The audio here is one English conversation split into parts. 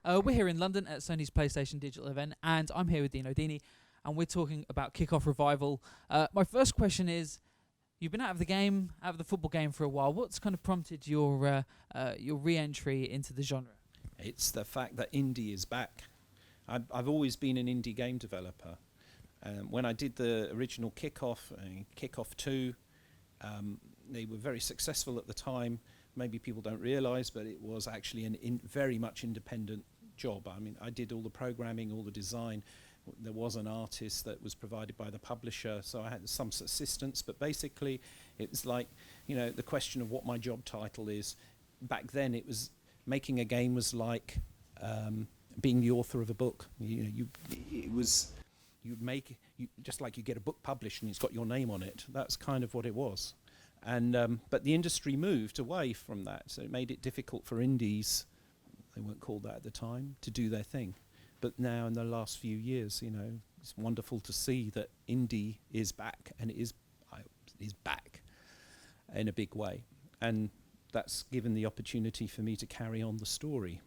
We're here in London at Sony's PlayStation Digital event, and I'm here with Dino Dini, and we're talking about Kickoff Revival. My first question is, you've been out of the football game for a while. What's kind of prompted your re-entry into the genre? It's the fact that indie is back. I've always been an indie game developer. When I did the original Kickoff, Kickoff 2, they were very successful at the time. Maybe people don't realise, but it was actually very much independent job. I mean, I did all the programming, all the design. There was an artist that was provided by the publisher, so I had some assistance. But basically, it was like, the question of what my job title is. Back then, it was making a game was like being the author of a book. Just like you get a book published and it's got your name on it. That's kind of what it was. And but the industry moved away from that, so it made it difficult for indies, they weren't called that at the time, to do their thing. But now in the last few years, it's wonderful to see that indie is back, and it is back in a big way. And that's given the opportunity for me to carry on the story.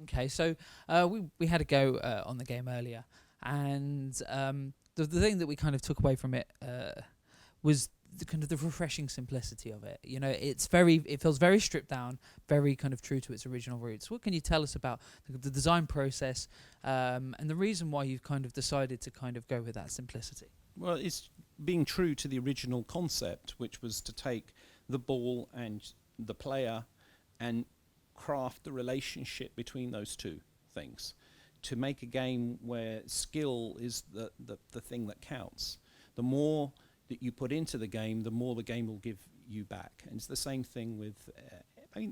Okay, so we had a go on the game earlier, and the thing that we kind of took away from it was the refreshing simplicity of it. It feels very stripped down, very kind of true to its original roots. What can you tell us about the design process and the reason why you've kind of decided to kind of go with that simplicity? Well, it's being true to the original concept, which was to take the ball and the player and craft the relationship between those two things, to make a game where skill is the thing that counts. The more that you put into the game, the more the game will give you back. And it's the same thing with,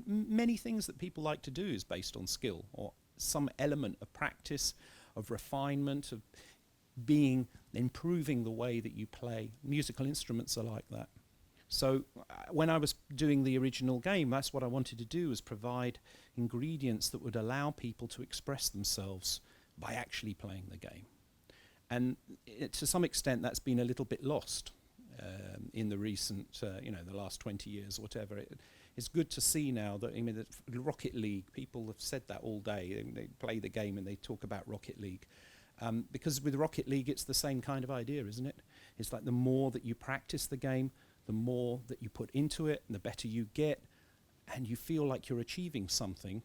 many things that people like to do is based on skill, or some element of practice, of refinement, of improving the way that you play. Musical instruments are like that. So when I was doing the original game, that's what I wanted to do, was provide ingredients that would allow people to express themselves by actually playing the game. And to some extent, that's been a little bit lost in the recent, the last 20 years or whatever. It's good to see now that, the Rocket League, people have said that all day. They play the game and they talk about Rocket League. Because with Rocket League, it's the same kind of idea, isn't it? It's like the more that you practice the game, the more that you put into it, and the better you get, and you feel like you're achieving something.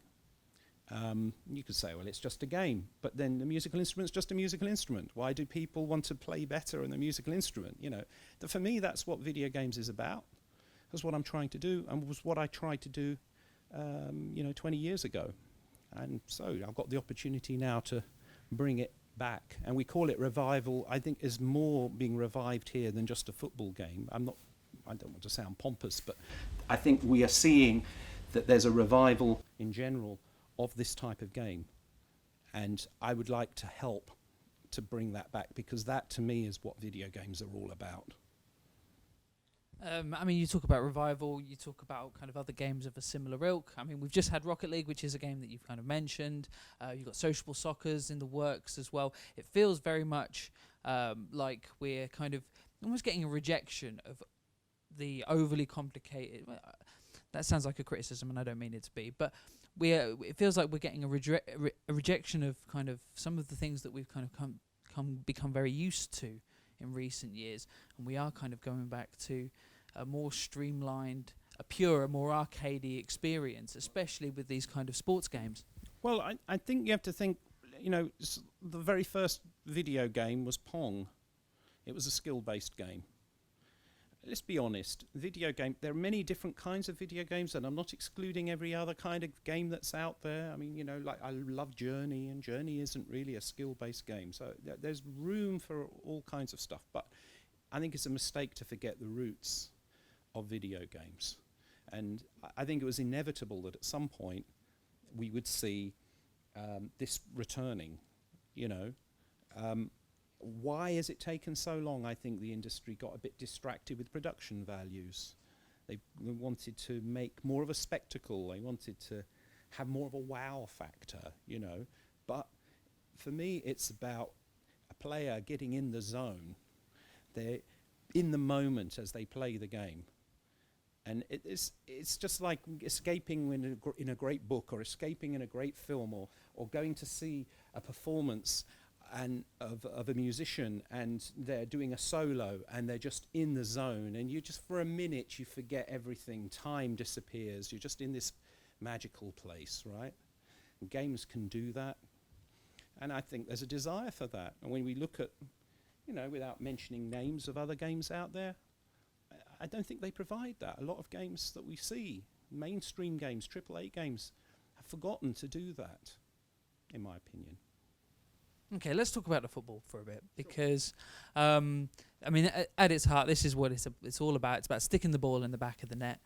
You could say, well, it's just a game, but then the musical instrument's just a musical instrument. Why do people want to play better on the musical instrument? For me, that's what video games is about. That's what I'm trying to do, and was what I tried to do, 20 years ago. And so I've got the opportunity now to bring it back, and we call it Revival. I think is more being revived here than just a football game. I don't want to sound pompous, but I think we are seeing that there's a revival in general of this type of game, and I would like to help to bring that back, because that to me is what video games are all about. You talk about revival, you talk about kind of other games of a similar ilk. We've just had Rocket League, which is a game that you've kind of mentioned. You've got Sociable Soccer's in the works as well. It feels very much like we're kind of almost getting a rejection of the overly complicated. That sounds like a criticism, and I don't mean it to be, but it feels like we're getting a rejection of kind of some of the things that we've kind of become very used to in recent years, and we are kind of going back to a more streamlined, a purer, more arcadey experience, especially with these kind of sports games. Well, I think you have to think, the very first video game was Pong. It was a skill-based game. Let's be honest, there are many different kinds of video games, and I'm not excluding every other kind of game that's out there. I love Journey, and Journey isn't really a skill-based game. So there's room for all kinds of stuff, but I think it's a mistake to forget the roots of video games. And I think it was inevitable that at some point we would see this returning, Why has it taken so long? I think the industry got a bit distracted with production values. They wanted to make more of a spectacle. They wanted to have more of a wow factor, But for me, it's about a player getting in the zone. They're in the moment as they play the game. And it's just like escaping in a great book, or escaping in a great film, or going to see a performance and of a musician, and they're doing a solo and they're just in the zone, and you just, for a minute, you forget everything, time disappears, you're just in this magical place, right? And games can do that, and I think there's a desire for that. And when we look at, without mentioning names of other games out there, I don't think they provide that. A lot of games that we see, mainstream games, AAA games, have forgotten to do that, in my opinion. Okay, let's talk about the football for a bit, because, at its heart, this is what it's all about. It's about sticking the ball in the back of the net.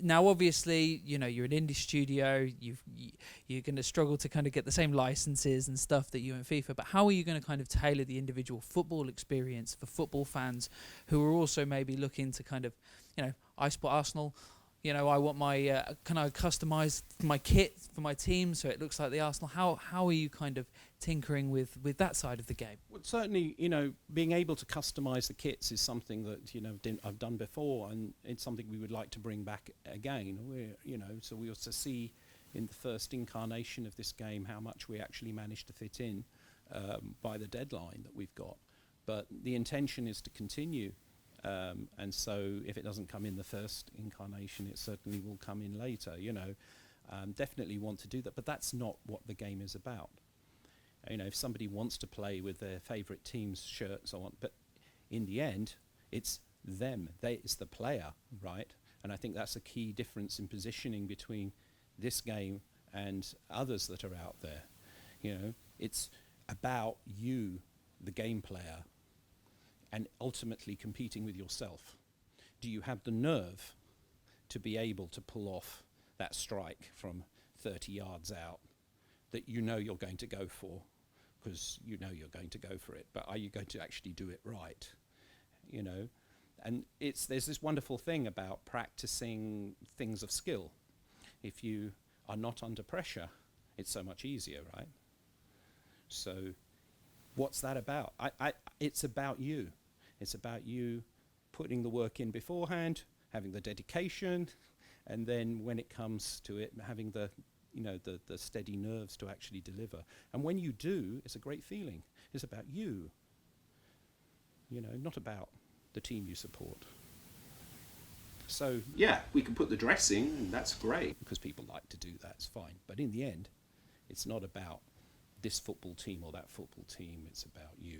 Now, obviously, you're an indie studio. You're going to struggle to kind of get the same licenses and stuff that you in FIFA. But how are you going to kind of tailor the individual football experience for football fans who are also maybe looking to kind of, I support Arsenal. I want my, can I customise my kit for my team so it looks like the Arsenal? How are you kind of tinkering with that side of the game? Well, certainly, being able to customise the kits is something that, I've done before, and it's something we would like to bring back again. So we also see in the first incarnation of this game how much we actually managed to fit in by the deadline that we've got. But the intention is to continue. And so if it doesn't come in the first incarnation, it certainly will come in later, definitely want to do that. But that's not what the game is about. If somebody wants to play with their favourite team's shirts, but in the end, it's them. It's the player, right? And I think that's a key difference in positioning between this game and others that are out there. It's about you, the game player, and ultimately competing with yourself. Do you have the nerve to be able to pull off that strike from 30 yards out that you're going to go for, because you're going to go for it, but are you going to actually do it right? And there's this wonderful thing about practicing things of skill. If you are not under pressure, it's so much easier, right? So what's that about? It's about you. It's about you putting the work in beforehand, having the dedication, and then when it comes to it, having the steady nerves to actually deliver. And when you do, it's a great feeling. It's about you, not about the team you support. So, yeah, we can put the dressing, and that's great, because people like to do that, it's fine. But in the end, it's not about this football team or that football team, it's about you.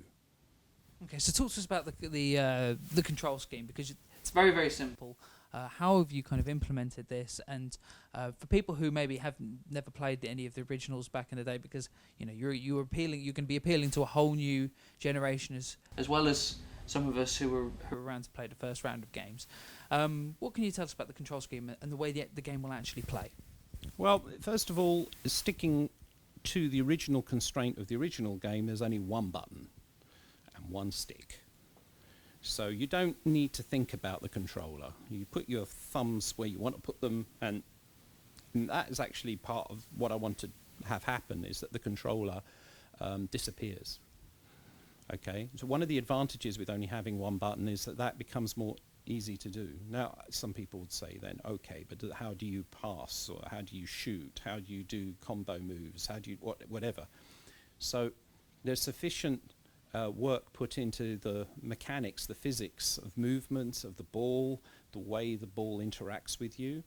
Okay, so talk to us about the control scheme, because it's very, very simple. How have you kind of implemented this? And for people who maybe have never played any of the originals back in the day, because you're appealing, you can be appealing to a whole new generation as well as some of us who were around to play the first round of games. What can you tell us about the control scheme and the way the game will actually play? Well, first of all, sticking to the original constraint of the original game, there's only one button and one stick. So you don't need to think about the controller. You put your thumbs where you want to put them, and that is actually part of what I want to have happen, is that the controller disappears. Okay, so one of the advantages with only having one button is that becomes more easy to do. Now, some people would say then, okay, but how do you pass, or how do you shoot, how do you do combo moves, how do you whatever. So there's sufficient work put into the mechanics, the physics of movement of the ball, the way the ball interacts with you,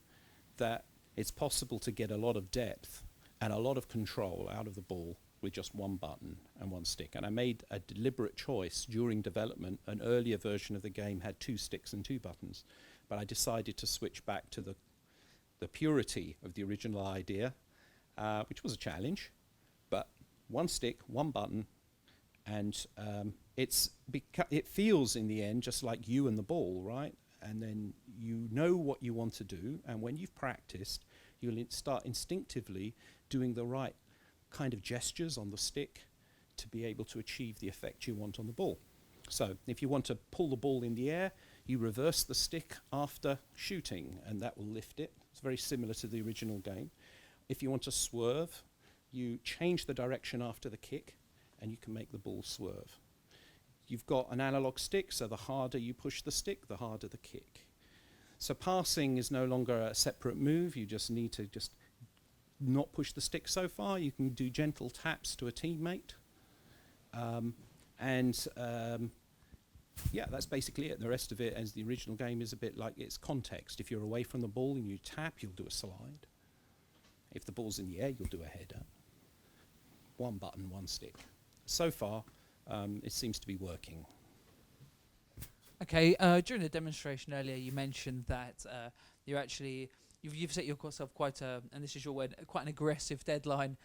that it's possible to get a lot of depth and a lot of control out of the ball with just one button and one stick. And I made a deliberate choice during development. An earlier version of the game had 2 sticks and 2 buttons, but I decided to switch back to the purity of the original idea, which was a challenge, but 1 stick, 1 button, and it feels in the end just like you and the ball, right? And then you know what you want to do, and when you've practiced, you'll start instinctively doing the right kind of gestures on the stick to be able to achieve the effect you want on the ball. So if you want to pull the ball in the air, you reverse the stick after shooting, and that will lift it. It's very similar to the original game. If you want to swerve, you change the direction after the kick, and you can make the ball swerve. You've got an analog stick, so the harder you push the stick, the harder the kick. So passing is no longer a separate move. You just need to just not push the stick so far. You can do gentle taps to a teammate. Yeah, that's basically it. The rest of it, as the original game, is a bit like its context. If you're away from the ball and you tap, you'll do a slide. If the ball's in the air, you'll do a header. One button, one stick. So far, it seems to be working. Okay, during the demonstration earlier, you mentioned that you've set yourself quite and this is your word, quite an aggressive deadline.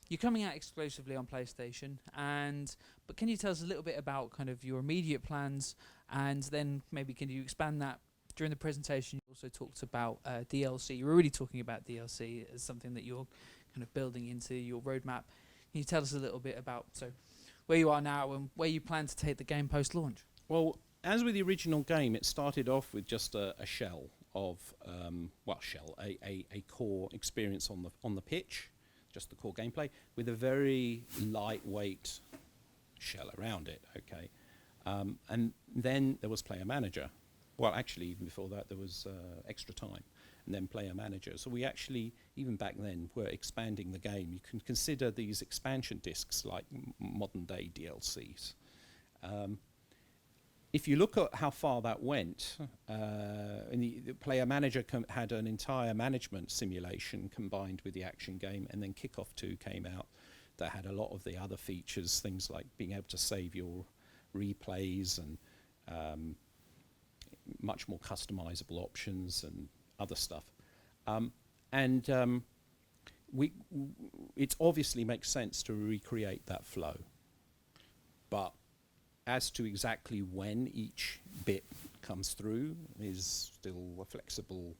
You're coming out exclusively on PlayStation, but can you tell us a little bit about kind of your immediate plans, and then maybe can you expand that? During the presentation, you also talked about DLC. You were already talking about DLC as something that you're kind of building into your roadmap. Can you tell us a little bit about where you are now and where you plan to take the game post-launch? Well, as with the original game, it started off with just a shell of, a core experience on the pitch, just the core gameplay, with a very lightweight shell around it, okay? And then there was Player Manager. Well, actually, even before that, there was Extra Time, and then Player Manager. So we actually, even back then, were expanding the game. You can consider these expansion discs like modern-day DLCs. If you look at how far that went, the Player Manager had an entire management simulation combined with the action game, and then Kickoff 2 came out that had a lot of the other features, things like being able to save your replays and much more customizable options and other stuff. It obviously makes sense to recreate that flow, but as to exactly when each bit comes through is still a flexible,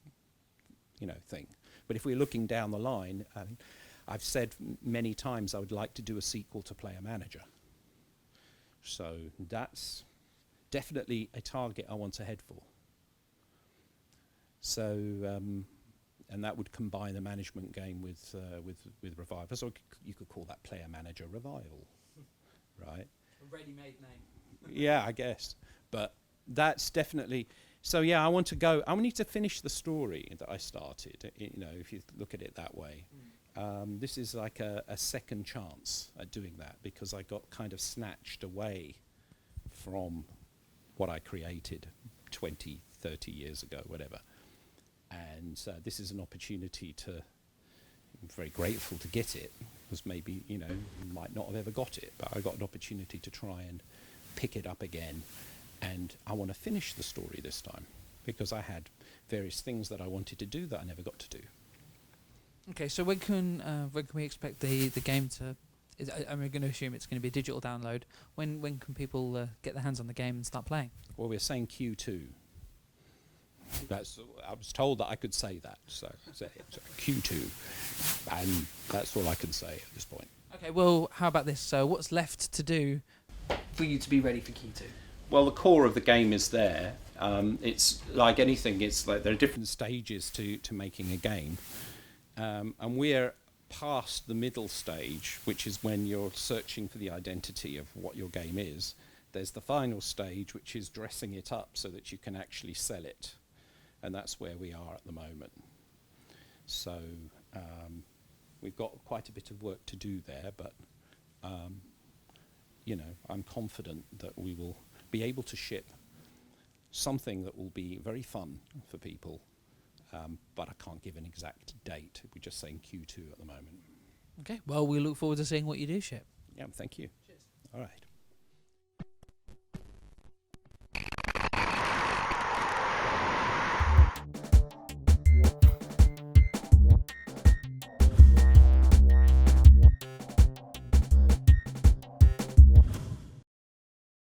thing. But if we're looking down the line, I've said many times I would like to do a sequel to Player Manager. So that's definitely a target I want to head for. So, and that would combine the management game with Revival. So you could call that Player Manager Revival, right? A ready-made name. Yeah, I guess. But that's definitely... So, yeah, I need to finish the story that I started, if you look at it that way. This is like a second chance at doing that, because I got kind of snatched away from what I created 20, 30 years ago, whatever. And this is an opportunity to... I'm very grateful to get it, because maybe, might not have ever got it, but I got an opportunity to try and pick it up again, and I want to finish the story this time, because I had various things that I wanted to do that I never got to do. Okay, so when can we expect the game to... I'm going to assume it's going to be a digital download. When can people get their hands on the game and start playing? Well, we're saying Q2. I was told that I could say that, so Q2, and that's all I can say at this point. Okay, well, how about this? So what's left to do for you to be ready for Q2? Well, the core of the game is there. It's like anything. It's like there are different stages to making a game, and we're past the middle stage, which is when you're searching for the identity of what your game is. There's the final stage, which is dressing it up so that you can actually sell it, and that's where we are at the moment. So we've got quite a bit of work to do there, but I'm confident that we will be able to ship something that will be very fun for people, but I can't give an exact date. We're just saying Q2 at the moment. Okay, well, we look forward to seeing what you do ship. Yeah, thank you. Cheers. All right.